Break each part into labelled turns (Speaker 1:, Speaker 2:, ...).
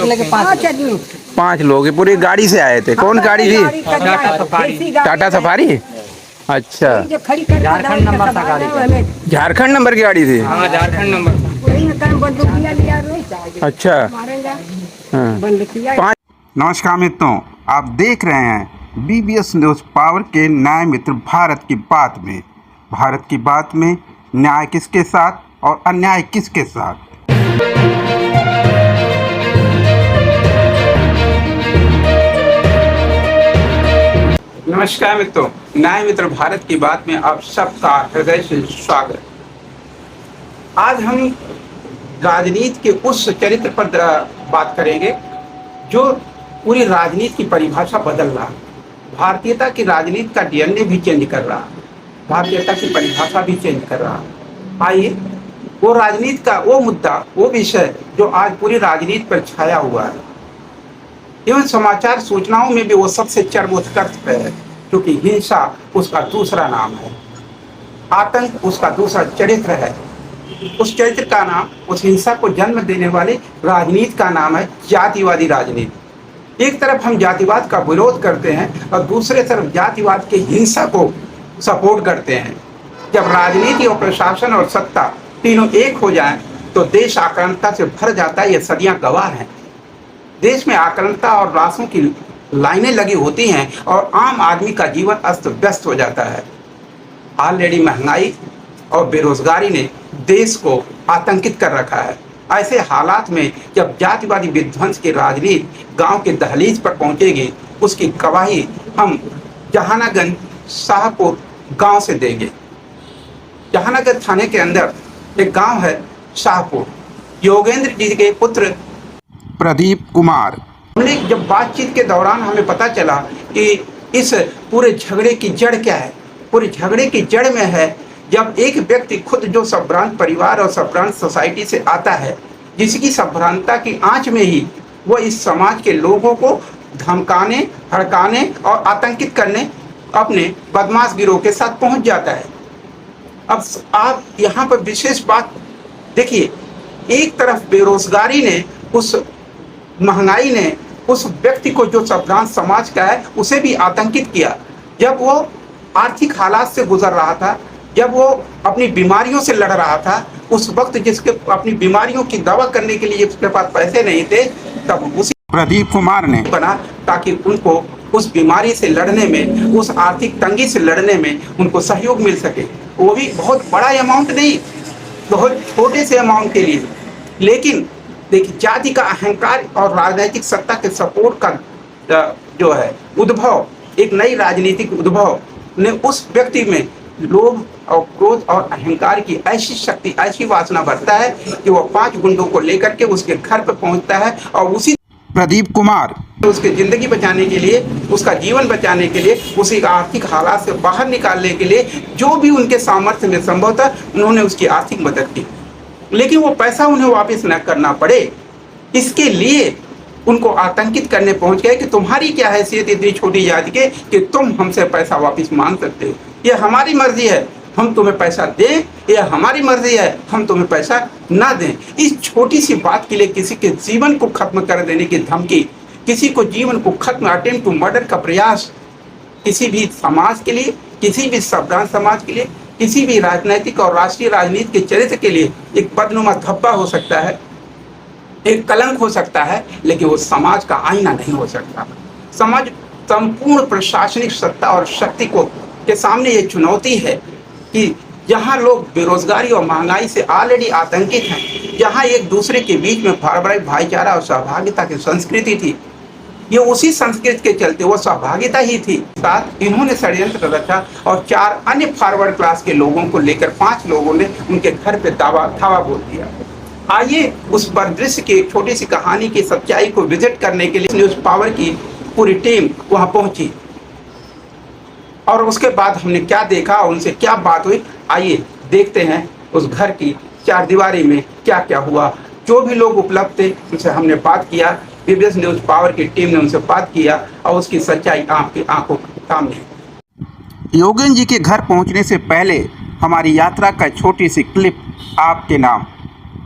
Speaker 1: लेके 5 आदमी।
Speaker 2: 5 लोग पूरी गाड़ी से आए थे। कौन गाड़ी थी? टाटा सफारी। अच्छा,
Speaker 1: जो खड़ी कर
Speaker 3: झारखंड नंबर था गाड़ी का।
Speaker 2: झारखंड नंबर की गाड़ी थी।
Speaker 3: हाँ झारखंड नंबर था।
Speaker 1: बंदूकिया लिया रोज
Speaker 2: अच्छा,
Speaker 1: मारेगा
Speaker 2: हाँ।
Speaker 1: बंदूकिया।
Speaker 2: नमस्कार मित्रों, आप देख रहे हैं बीबीएस न्यूज पावर के न्याय मित्र भारत की बात में। भारत की बात में न्याय किसके साथ और अन्याय किसके साथ। नमस्कार मित्रों, न्याय मित्र भारत की बात में आप सबका हृदय से स्वागत। आज हम राजनीति के उस चरित्र पर बात करेंगे जो पूरी राजनीति की परिभाषा बदल रहा है। भारतीयता की राजनीति का डीएनए भी चेंज कर रहा है, भारतीयता की परिभाषा भी चेंज कर रहा है। आइए वो राजनीति का वो मुद्दा, वो विषय जो आज पूरी राजनीति पर छाया हुआ है, एवं समाचार सूचनाओं में भी वो सबसे चरमोत्कर्ष पे है, क्योंकि हिंसा उसका दूसरा नाम है, आतंक उसका दूसरा चरित्र है। उस चरित्र का नाम, उस हिंसा को जन्म देने वाले राजनीति का नाम है जातिवादी राजनीति। एक तरफ हम जातिवाद का विरोध करते हैं और दूसरे तरफ जातिवाद के हिंसा को सपोर्ट करते हैं। जब राजनीति और प्रशासन और सत्ता तीनों एक हो जाएं तो देश आक्रांता से भर जाता है। ये सदियां गवाह हैं। देश में आक्रांता और लाशों की लाइनें लगी होती हैं और आम आदमी का जीवन अस्त व्यस्त हो जाता है। ऑलरेडी महंगाई और बेरोजगारी ने देश को आतंकित कर रखा है। ऐसे हालात में जब जातिवादी विध्वंस की राजनीति गांव के दहलीज पर पहुंचेगी, उसकी गवाही हम जहानागंज शाहपुर गांव से देंगे। जहानागंज थाने के अंदर एक गांव है शाहपुर। योगेंद्र जी के पुत्र प्रदीप कुमार, हमने जब बातचीत के दौरान हमें पता चला कि इस पूरे झगड़े की जड़ क्या है। पूरे झगड़े की जड़ में है जब एक व्यक्ति खुद जो संभ्रांत परिवार और संभ्रांत सोसाइटी से आता है, जिसकी संभ्रांतता की आंच में ही वो इस समाज के लोगों को धमकाने, हड़काने और आतंकित करने अपने बदमाश गिरोह के साथ पहुंच जाता है। अब आप यहाँ पर विशेष बात देखिए, एक तरफ बेरोजगारी ने, उस महंगाई ने उस व्यक्ति को जो संभ्रांत समाज का है उसे भी आतंकित किया। जब वो आर्थिक हालात से गुजर रहा था, जब वो अपनी बीमारियों से लड़ रहा था, उस वक्त जिसके अपनी बीमारियों की दवा करने के लिए उसके पास पैसे नहीं थे, तब उसी प्रदीप कुमार ने बना ताकि उनको उस बीमारी से लड़ने में, उस आर्थिक तंगी से लड़ने में उनको सहयोग मिल सके। वो भी बहुत बड़ा अमाउंट नहीं, बहुत छोटे से अमाउंट के लिए। लेकिन देखिए, जाति का अहंकार और राजनीतिक सत्ता के सपोर्ट का जो है उद्भव, एक नई राजनीतिक उद्भव ने उस व्यक्ति में लोभ और क्रोध और अहंकार की ऐसी शक्ति, ऐसी वासना बढ़ता है कि वो 5 गुंडों को लेकर के उसके घर पर पहुंचता है और उसी प्रदीप कुमार उसकी जिंदगी बचाने के लिए, उसका जीवन बचाने के लिए, उसी आर्थिक हालात से बाहर निकालने के लिए जो भी उनके सामर्थ्य में संभव था, उन्होंने उसकी आर्थिक मदद की। लेकिन वो पैसा उन्हें वापस न करना पड़े, इसके लिए उनको आतंकित करने पहुंच गए कि तुम्हारी क्या हैसियत इतनी छोटी जाति के कि तुम हमसे पैसा वापस मांग सकते हो। ये हमारी मर्जी है हम तुम्हें पैसा दें, या हमारी मर्जी है हम तुम्हें पैसा ना दें। इस छोटी सी बात के लिए किसी के जीवन को खत्म कर देने की धमकी, किसी को जीवन को खत्म, अटेम्प्ट टू मर्डर का प्रयास किसी भी समाज के लिए, किसी भी संभ्रांत समाज के लिए, किसी भी राजनीतिक और राष्ट्रीय राजनीति के चरित्र के लिए एक बदनुमा धब्बा हो सकता है, एक कलंक हो सकता है, लेकिन वो समाज का आईना नहीं हो सकता। समाज संपूर्ण प्रशासनिक सत्ता और शक्ति को के सामने ये चुनौती है कि जहाँ लोग बेरोजगारी और महंगाई से ऑलरेडी आतंकित हैं, जहाँ एक दूसरे के बीच में भाईचारा और सहभागिता की संस्कृति थी, ये उसी संस्कृति के चलते वो सहभागिता ही थी। साथ इन्होंने षड्यंत्र रचा और 4 अन्य फॉरवर्ड क्लास के लोगों को लेकर 5 लोगों ने उनके घर पे धावा बोल दिया। आइए उस परिदृश्य की एक छोटी सी कहानी की सच्चाई को विजिट करने के लिए न्यूज पावर की पूरी टीम वहां पहुंची और उसके बाद हमने क्या देखा और उनसे क्या बात हुई, आइए देखते हैं उस घर की 4 दीवारी में क्या क्या हुआ। जो भी लोग उपलब्ध थे उनसे हमने बात किया, बीबीएस न्यूज पावर की टीम ने उनसे बात किया और उसकी सच्चाई आपकी आंखों के सामने। योगेंद्र जी के घर पहुंचने से पहले हमारी यात्रा का छोटी सी क्लिप आपके नाम।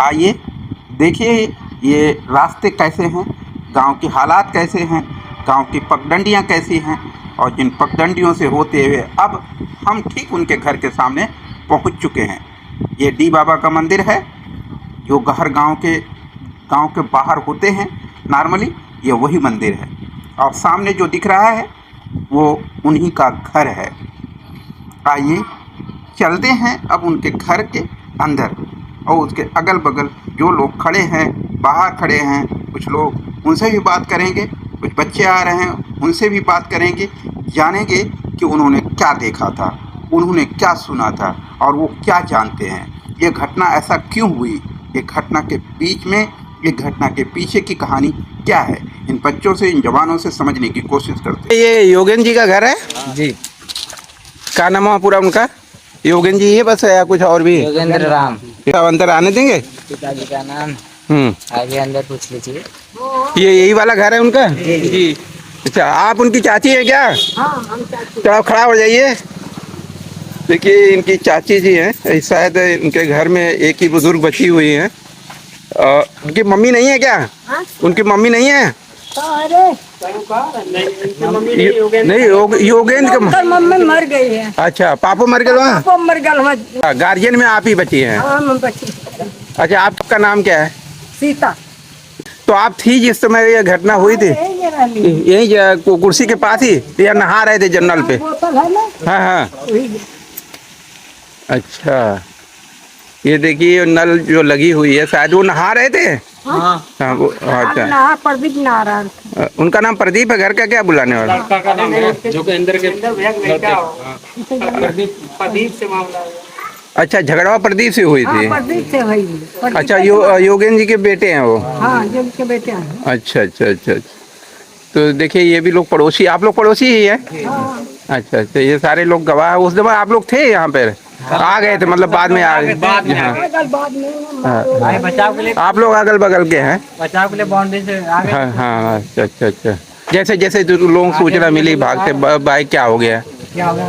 Speaker 2: आइए देखिए ये रास्ते कैसे हैं, गांव के हालात कैसे हैं, गांव की पगडंडियां कैसी हैं, और जिन पगडंडियों से होते हुए अब हम ठीक उनके घर के सामने पहुंच चुके हैं। ये डी बाबा का मंदिर है जो हर गांव के बाहर होते हैं नॉर्मली, ये वही मंदिर है। और सामने जो दिख रहा है वो उन्हीं का घर है। आइए चलते हैं अब उनके घर के अंदर, और उसके अगल बगल जो लोग खड़े हैं, बाहर खड़े हैं, कुछ लोग उनसे भी बात करेंगे, कुछ बच्चे आ रहे हैं उनसे भी बात करेंगे, जानेंगे कि उन्होंने क्या देखा था, उन्होंने क्या सुना था और वो क्या जानते हैं। ये घटना ऐसा क्यों हुई, ये घटना के बीच में, ये घटना के पीछे की कहानी क्या है, इन बच्चों से, इन जवानों से समझने की कोशिश करते हैं। ये योगेंद्र जी का घर है
Speaker 3: जी।
Speaker 2: क्या नाम है पूरा उनका? योगेंद्र जी है बस, या कुछ और भी?
Speaker 3: योगेंद्र राम।
Speaker 2: सब अंदर आने देंगे?
Speaker 3: पिताजी का नाम आगे अंदर पूछ लीजिए।
Speaker 2: ये यही वाला घर है उनका?
Speaker 3: जी।
Speaker 2: अच्छा, आप उनकी चाची है क्या?
Speaker 1: हाँ, हम चाची।
Speaker 2: चलो खड़ा हो जाइए। देखिए इनकी चाची जी हैं, शायद इनके घर में एक ही बुजुर्ग बची हुई हैं। उनकी मम्मी नहीं है क्या?
Speaker 1: हाँ?
Speaker 2: उनकी मम्मी नहीं है?
Speaker 1: अरे
Speaker 2: नहीं, योगेंद्र
Speaker 1: उनकर मम्मी मर गई है।
Speaker 2: अच्छा, पापा मर गए वहाँ?
Speaker 1: पापा मर गए वहाँ।
Speaker 2: गार्जियन में आप ही बची हैं?
Speaker 1: हाँ, हम बची।
Speaker 2: अच्छा, आपका नाम क्या है?
Speaker 1: सीता।
Speaker 2: तो आप थी जिस समय ये घटना हुई थी?
Speaker 1: ये रहली।
Speaker 2: यही कुर्सी के पास ही, या नहा रहे थे जन्नल पे?
Speaker 1: बोतल है ना,
Speaker 2: हाँ हाँ।
Speaker 1: वही।
Speaker 2: अच्छा, ये देखिए नल जो लगी हुई है, शायद वो नहा रहे थे।
Speaker 3: हाँ।
Speaker 2: हाँ वो, अच्छा।
Speaker 1: नहा प्रदीप नहा रहा था।
Speaker 2: उनका नाम प्रदीप है, घर का क्या बुलाने वाला?
Speaker 3: लड़का का नाम है जो कि अंदर के प्रदीप से मामला है।
Speaker 2: अच्छा, झगड़ा प्रदीप से हुई
Speaker 1: हाँ,
Speaker 2: थी?
Speaker 1: प्रदीप से हुई। प्रदीप
Speaker 2: अच्छा,
Speaker 1: से-
Speaker 2: योगेंद्र जी के बेटे हैं वो?
Speaker 1: हाँ, जो उनके बेटे हैं।
Speaker 2: अच्छा अच्छा अच्छा अच्छा। तो देखिए ये भी लोग पड़ोसी, आप लोग पड़ोसी ही है?
Speaker 1: हाँ,
Speaker 2: अच्छा अच्छा, ये सारे लोग गवाह। उस दफा आप लोग थे यहाँ पे? आ गए थे मतलब बाद में आ गए? हाँ।
Speaker 1: अगल बाद में
Speaker 2: हाँ।
Speaker 3: बचाव के लिए,
Speaker 2: आप लोग अगल बगल के हैं?
Speaker 3: बचाव के लिए बाउंड्री से आगे।
Speaker 2: हाँ हाँ, अच्छा अच्छा अच्छा। जैसे जैसे लोगों को सूचना मिली भागते भाई क्या हो गया?
Speaker 3: क्या होगा?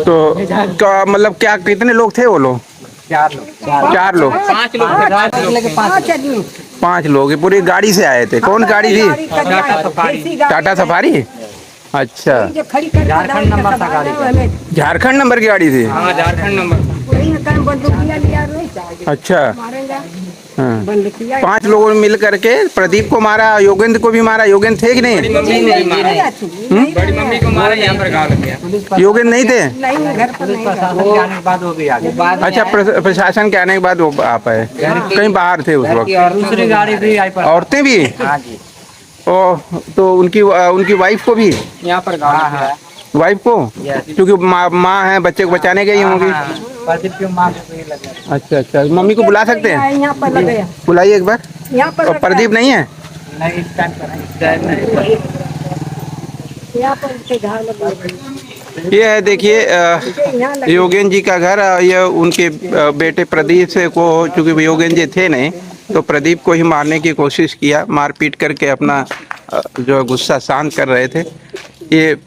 Speaker 2: तो मतलब क्या, कितने लोग थे वो लोग?
Speaker 3: 4 लोग।
Speaker 2: 4 लोग?
Speaker 3: 5 लोग थे।
Speaker 1: 5 आदमी।
Speaker 2: 5 लोग पूरी गाड़ी से आए थे? कौन गाड़ी थी? टाटा सफारी। अच्छा,
Speaker 1: जो खड़ी कर
Speaker 3: झारखंड नंबर था गाड़ी।
Speaker 2: झारखंड नंबर की गाड़ी थी?
Speaker 3: हाँ, झारखंड नंबर।
Speaker 1: वही ना, कहीं बंदूकिया लिया नहीं।
Speaker 2: अच्छा
Speaker 1: मारेंगे
Speaker 2: हाँ।
Speaker 1: बंदूकिया।
Speaker 2: 5 लोगों ने मिल करके प्रदीप को मारा, योगेंद्र को भी मारा। योगेंद्र थे कि नहीं?
Speaker 3: बड़ी मम्मी को मारा, यहाँ पर गाँव लग गया।
Speaker 2: योगेंद्र नहीं थे?
Speaker 1: नहीं, घर पर नहीं था।
Speaker 3: वो आने के बाद हो गई आगे।
Speaker 2: अच्छा, प्रशासन के आने के बाद वो आ पाए? कहीं बाहर थे उस वक्त?
Speaker 3: और दूसरी गाड़ी भी आई पर।
Speaker 2: औरतें भी?
Speaker 3: हाँ जी।
Speaker 2: ओ, तो उनकी वाइफ को भी?
Speaker 3: यहाँ पर गाँव लग गया।
Speaker 2: वाइफ को? क्योंकि माँ है, बच्चे को बचाने गई होंगी।
Speaker 3: प्रदीप की माँ को लग गया।
Speaker 2: अच्छा अच्छा, मम्मी को बुला सकते हैं?
Speaker 1: यहाँ पर लग गया।
Speaker 2: बुलाइए एक बार।
Speaker 1: यहाँ पर
Speaker 2: और
Speaker 1: लग
Speaker 2: प्रदीप नहीं है?
Speaker 3: नहीं, इस टाइम पर नहीं।
Speaker 1: यहाँ पर उसके घर में लग गया।
Speaker 2: ये है देखिए
Speaker 1: यहाँ लग
Speaker 2: योगेंद्र जी का घर। ये उनके बेटे प्रदीप से को, चूँकि योगेंद्र जी थे नहीं तो प्रदीप को ही मारने की कोशिश किया, मारपीट करके अपना जो गुस्सा शांत कर रहे थे। ये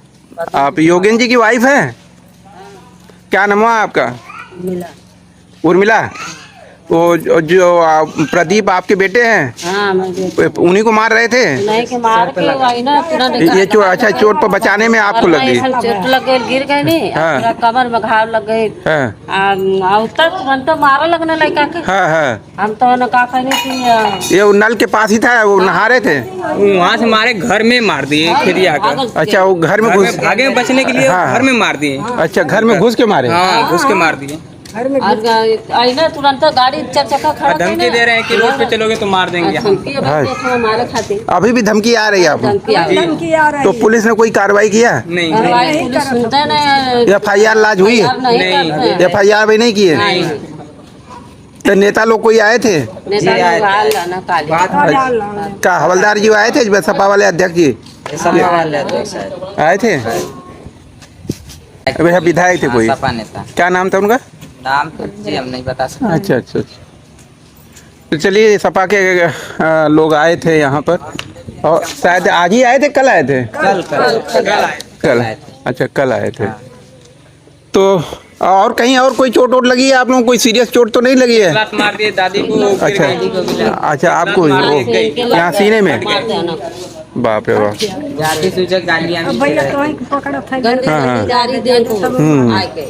Speaker 2: आप योगेंद्र जी की वाइफ है? क्या नाम है आपका?
Speaker 1: मिला।
Speaker 2: उर्मिला। वो जो प्रदीप आपके बेटे हैं?
Speaker 4: हाँ,
Speaker 2: उन्हीं को मार रहे थे?
Speaker 4: नहीं के मार के आई ना पूरा
Speaker 2: ये चोट, अच्छा चोट पर बचाने में आपको लग गई?
Speaker 4: चोट लग गई, गिर गई नहीं।
Speaker 2: हाँ।
Speaker 4: पूरा कमर में घाव लग गई।
Speaker 2: हाँ
Speaker 4: उत्तर तुरंत मारा लगने लड़का के।
Speaker 2: हाँ हाँ।
Speaker 4: हम तो न का कहनी कि
Speaker 2: ये वो नल के पास ही था, वो नहा रहे थे?
Speaker 3: वहाँ से मारे, घर में मार दिए खेती आकर।
Speaker 2: अच्छा, वो घर में घुस,
Speaker 3: भागे बचने के लिए
Speaker 2: हाँ।
Speaker 3: घर में मार दिए।
Speaker 2: अच्छा, घर में घुस के मारे?
Speaker 3: हाँ, घुस के मार दिए।
Speaker 1: घर में
Speaker 4: आई ना तुरंत गाड़ी 4 चक्का खड़ा
Speaker 3: धमकी दे रहे हैं कि रोड पे चलोगे तो मार देंगे।
Speaker 4: हमारे खाते
Speaker 2: अभी भी धमकी आ रही है आपको?
Speaker 4: धमकी आ रही।
Speaker 1: धमकी आ रही
Speaker 2: तो पुलिस ने कोई कार्रवाई किया?
Speaker 3: नहीं
Speaker 4: कार्रवाई पुलिस सुनते नहीं।
Speaker 2: FIR लाज हुई?
Speaker 4: नहीं करते।
Speaker 2: FIR भी नहीं किए?
Speaker 4: नहीं।
Speaker 2: तो नेता लोग कोई आए थे?
Speaker 4: नेता लोग हाल ना काली।
Speaker 2: क्या हवलदार जी आए थे? सपा वाले अध्यक्ष जी आए थे? भैया विधायक थे कोई?
Speaker 5: सपा नेता।
Speaker 2: क्या नाम था उनका?
Speaker 5: नाम तो जी हम नहीं बता सकते।
Speaker 2: अच्छा अच्छा अच्छा। तो चलिए, सपा के लोग आए थे यहाँ पर, और शायद आज ही आए थे, कल आए थे?
Speaker 5: कल
Speaker 2: कल। अच्छा, कल आए थे। तो और कहीं और कोई चोट वोट लगी है आप लोगों को? कोई सीरियस चोट तो नहीं लगी है?
Speaker 5: लात मार दिए दादी को, गिर
Speaker 2: अच्छा
Speaker 5: गई।
Speaker 2: अच्छा, आपको यहाँ सीने में?
Speaker 4: मारते हैं ना
Speaker 2: बाप रे बाप।
Speaker 5: जाति सूचक गालियाँ भी
Speaker 1: भैया
Speaker 5: दे
Speaker 1: तो
Speaker 5: रहे
Speaker 1: वहीं पकड़ा था।
Speaker 4: गंदे
Speaker 2: हाँ।
Speaker 4: जारी दे को आके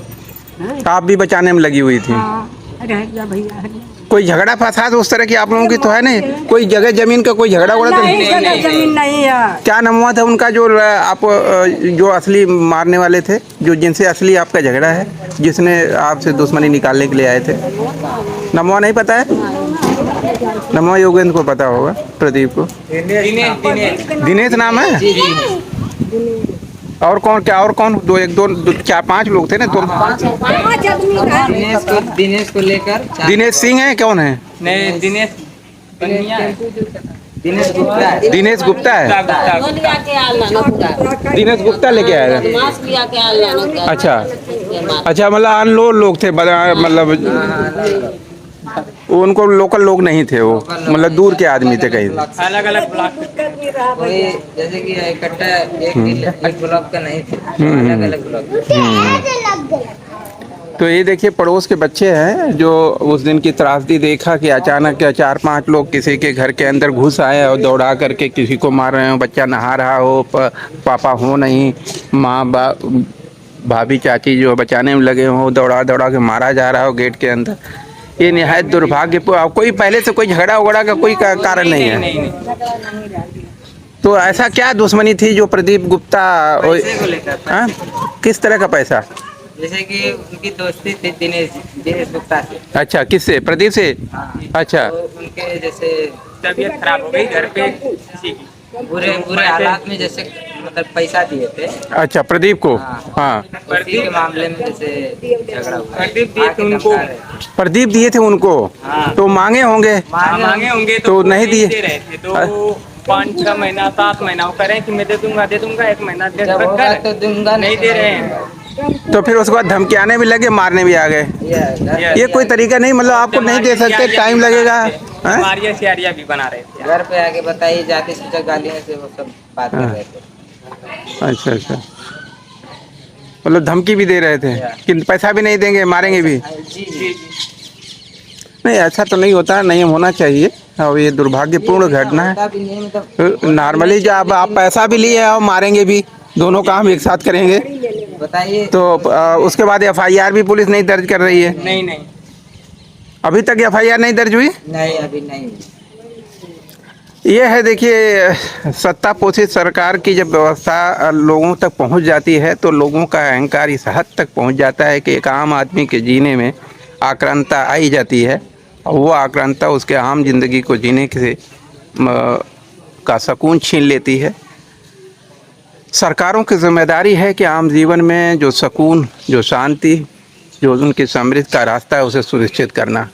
Speaker 2: आप भी बचाने में लगी हुई थी?
Speaker 1: हाँ, अरे हट जा भैया, हट जा।
Speaker 2: कोई झगड़ा फसाद उस तरह की आप लोगों की तो है नहीं? कोई जगह जमीन का कोई झगड़ा उगड़ा तो
Speaker 1: नहीं, जगह जमीन नहीं है।
Speaker 2: क्या नाम हुआ था उनका जो आप जो असली मारने वाले थे, जो जिनसे असली आपका झगड़ा है, जिसने आपसे दुश्मनी निकालने के लिए आए थे? नमवा नहीं पता है? नमवा योगेंद्र को पता होगा, प्रदीप को। दिनेश नाम है? और कौन, क्या और कौन? दो चार पांच लोग थे ना? तो
Speaker 1: पाँच आदमी का
Speaker 5: दिनेश को लेकर
Speaker 2: दिनेश सिंह है, कौन है?
Speaker 5: नहीं, दिनेश बनिया है। दिनेश गुप्ता है।
Speaker 2: दिनेश गुप्ता है?
Speaker 4: वो लिया के आला ना पूरा
Speaker 2: दिनेश गुप्ता लेके आया था?
Speaker 4: मास्क लिया के आला ना।
Speaker 2: अच्छा अच्छा, मतलब अनलोड लोग थे, मतलब उनको लोकल लोग नहीं थे वो, मतलब दूर के आदमी थे कहीं?
Speaker 5: अलग अलग ब्लॉक वही, जैसे कि इकट्ठा एक ब्लॉक का नहीं थे, अलग अलग ब्लॉक।
Speaker 2: तो ये देखिए पड़ोस के बच्चे हैं जो उस दिन की त्रासदी देखा कि अचानक 4-5 लोग किसी के घर के अंदर घुस आए और दौड़ा करके किसी को मार रहे हो, बच्चा नहा रहा हो, पापा हो नहीं, माँ भाभी चाची जो बचाने में लगे हों, दौड़ा दौड़ा के मारा जा रहा हो गेट के अंदर। ये निहायत दुर्भाग्यपूर्ण। कोई पहले से कोई झगड़ा उगड़ा का कोई कारण नहीं है? तो ऐसा क्या दुश्मनी थी जो प्रदीप गुप्ता
Speaker 5: पैसे को लेकर?
Speaker 2: हाँ? किस तरह का पैसा?
Speaker 5: जैसे कि उनकी दोस्ती थी दिनेश गुप्ता से।
Speaker 2: अच्छा, किससे? प्रदीप से?
Speaker 5: हाँ।
Speaker 2: अच्छा,
Speaker 5: तो उनके जैसे तबीयत खराब हो गई घर पे, बुरे हालात में, जैसे मतलब पैसा दिए थे।
Speaker 2: अच्छा, प्रदीप को? हाँ,
Speaker 5: उसी के मामले में जैसे झगड़ा हुआ। प्रदीप दिए थे उनको।
Speaker 2: प्रदीप दिए थे उनको?
Speaker 5: हाँ।
Speaker 2: तो मांगे होंगे?
Speaker 5: मांगे होंगे
Speaker 2: तो नहीं दिए?
Speaker 5: रहे थे तो 5-6 महीना 7 महीना वो करें कि मैं दे दूंगा 1 महीना दे तो दूंगा, नहीं दे रहे हैं।
Speaker 2: तो फिर उसके बाद धमकियाने भी लगे, मारने भी आ गए। ये कोई तरीका नहीं, मतलब आपको नहीं दे सकते, टाइम लगेगा?
Speaker 5: मारिया सियारिया भी बना रहे थे घर पे आके, बताइए जाति सूचक गालियाँ से वो सब बात कर रहे थे।
Speaker 2: अच्छा अच्छा, मतलब धमकी भी दे रहे थे कि पैसा भी नहीं देंगे, मारेंगे भी?
Speaker 5: जी।
Speaker 2: नहीं, ऐसा तो नहीं होता, नहीं होना चाहिए। और ये दुर्भाग्यपूर्ण घटना है। नॉर्मली जो आप पैसा भी लिए और मारेंगे भी, दोनों काम एक साथ करेंगे,
Speaker 5: बताइए।
Speaker 2: तो उसके बाद FIR भी पुलिस नहीं दर्ज कर रही है?
Speaker 5: नहीं,
Speaker 2: अभी तक FIR नहीं दर्ज हुई?
Speaker 5: नहीं, अभी नहीं।
Speaker 2: ये है, देखिए, सत्ता पोषित सरकार की जब व्यवस्था लोगों तक पहुंच जाती है तो लोगों का अहंकार इस हद तक पहुंच जाता है कि एक आम आदमी के जीने में आक्रांता आई जाती है, और वो आक्रांता उसके आम जिंदगी को जीने से का सुकून छीन लेती है। सरकारों की जिम्मेदारी है कि आम जीवन में जो सुकून, जो शांति, जो उनकी समृद्धि का रास्ता है, उसे सुनिश्चित करना।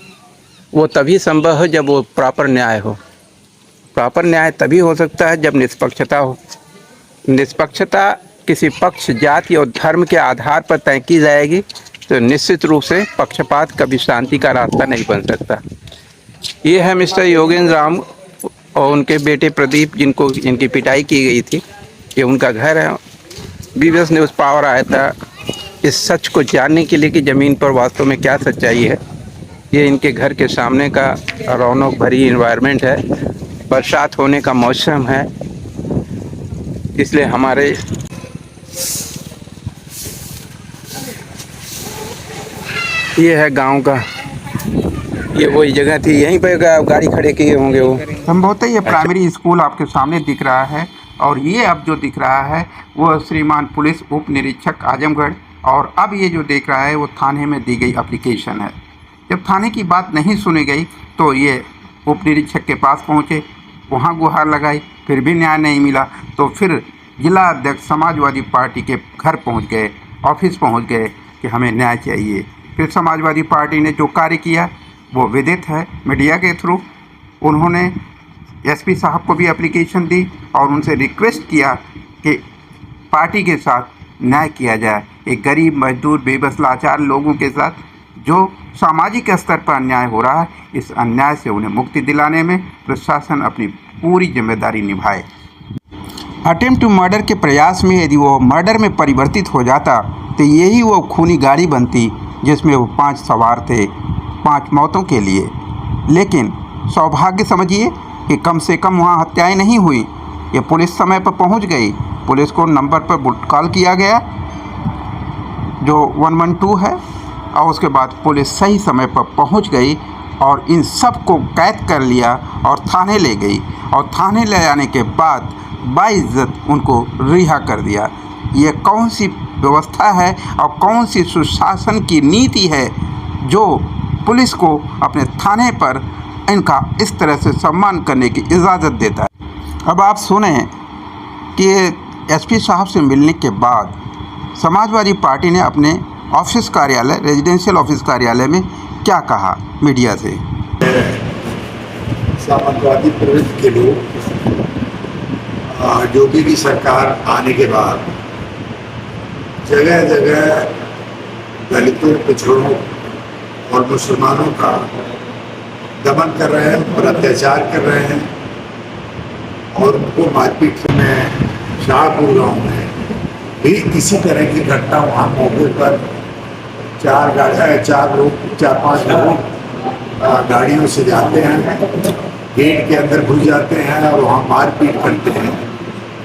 Speaker 2: वो तभी संभव है जब वो प्रॉपर न्याय हो। प्रॉपर न्याय तभी हो सकता है जब निष्पक्षता हो। निष्पक्षता किसी पक्ष, जाति और धर्म के आधार पर तय की जाएगी तो निश्चित रूप से पक्षपात कभी शांति का रास्ता नहीं बन सकता। ये है मिस्टर योगेंद्र राम और उनके बेटे प्रदीप, जिनकी पिटाई की गई थी। ये उनका घर है। BBS न्यूज़ पावर आया था इस सच को जानने के लिए कि ज़मीन पर वास्तव में क्या सच्चाई है। ये इनके घर के सामने का रौनक भरी एनवायरनमेंट है। बरसात होने का मौसम है, इसलिए हमारे ये है गांव का, ये वही जगह थी, यहीं पर गाड़ी खड़े किए होंगे वो। संभवतः ये प्राइमरी स्कूल आपके सामने दिख रहा है, और ये अब जो दिख रहा है वो श्रीमान पुलिस उप निरीक्षक आजमगढ़, और अब ये जो देख रहा है वो थाने में दी गई एप्लीकेशन है। जब थाने की बात नहीं सुनी गई तो ये उप निरीक्षक के पास पहुँचे, वहाँ गुहार लगाई, फिर भी न्याय नहीं मिला, तो फिर जिला अध्यक्ष समाजवादी पार्टी के घर पहुँच गए, ऑफिस पहुँच गए कि हमें न्याय चाहिए। फिर समाजवादी पार्टी ने जो कार्य किया वो विदित है मीडिया के थ्रू। उन्होंने SP साहब को भी एप्लीकेशन दी और उनसे रिक्वेस्ट किया कि पार्टी के साथ न्याय किया जाए। एक गरीब, मजदूर, बेबस, लाचार लोगों के साथ जो सामाजिक स्तर पर अन्याय हो रहा है, इस अन्याय से उन्हें मुक्ति दिलाने में प्रशासन अपनी पूरी जिम्मेदारी निभाए। अटेम्प्ट टू मर्डर के प्रयास में यदि वो मर्डर में परिवर्तित हो जाता तो यही वो खूनी गाड़ी बनती जिसमें वो 5 सवार थे 5 मौतों के लिए। लेकिन सौभाग्य समझिए कि कम से कम वहाँ हत्याएं नहीं हुई। ये पुलिस समय पर पहुँच गई, पुलिस को नंबर पर कॉल किया गया जो 112 है, और उसके बाद पुलिस सही समय पर पहुँच गई और इन सब को कैद कर लिया और थाने ले गई, और थाने ले जाने के बाद बाइज्जत उनको रिहा कर दिया। ये कौन सी व्यवस्था है और कौन सी सुशासन की नीति है जो पुलिस को अपने थाने पर इनका इस तरह से सम्मान करने की इजाज़त देता है। अब आप सुने कि एसपी साहब से मिलने के बाद समाजवादी पार्टी ने अपने ऑफिस कार्यालय, रेजिडेंशियल ऑफिस कार्यालय में क्या कहा मीडिया से।
Speaker 6: समाजवादी प्रवृत्ति के लोग योगी की सरकार आने के बाद जगह जगह दलितों, पिछड़ों और मुसलमानों का दमन कर रहे हैं, उन पर अत्याचार कर रहे हैं और उनको मारपीट में शाहपुर गाँव में भी इसी तरह की घटना वहाँ मौके पर 4-5 लोग गाड़ियों से जाते हैं, गेट के अंदर घुस जाते हैं और वहाँ मारपीट करते हैं,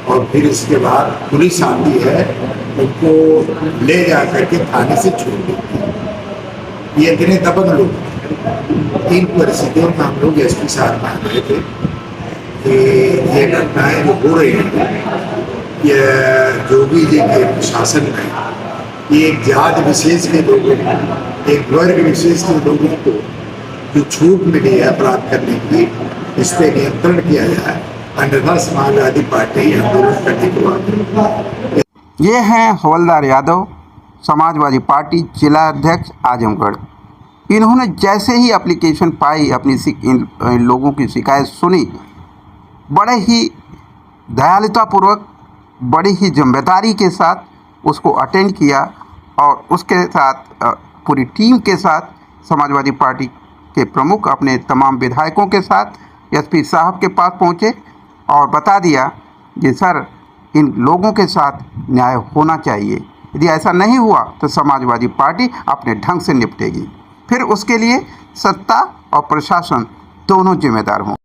Speaker 6: और फिर इसके बाद पुलिस आती है, उनको ले जा करके थाने से छोड़ देती है। ये इतने दबंग लोग। इन परिस्थितियों में हम लोग एसपी साहब मान रहे थे कि ये घटनाएं जो हो रही हैं, ये योगी जी के प्रशासन में ये एक जात विशेष के लोगों को, एक वर्ग विशेष के लोगों को जो छूट मिली है अपराध करने की, इस पर नियंत्रण किया जाए, अन्यथा समाजवादी पार्टी आंदोलन करने के बाद।
Speaker 2: ये हैं हवलदार यादव, समाजवादी पार्टी जिला अध्यक्ष आजमगढ़। इन्होंने जैसे ही एप्लीकेशन पाई, अपनी इन लोगों की शिकायत सुनी, बड़े ही दयालुतापूर्वक, बड़ी ही जिम्मेदारी के साथ उसको अटेंड किया और उसके साथ पूरी टीम के साथ समाजवादी पार्टी के प्रमुख अपने तमाम विधायकों के साथ एसपी साहब के पास पहुंचे और बता दिया कि सर, इन लोगों के साथ न्याय होना चाहिए, यदि ऐसा नहीं हुआ तो समाजवादी पार्टी अपने ढंग से निपटेगी। फिर उसके लिए सत्ता और प्रशासन दोनों जिम्मेदार हों।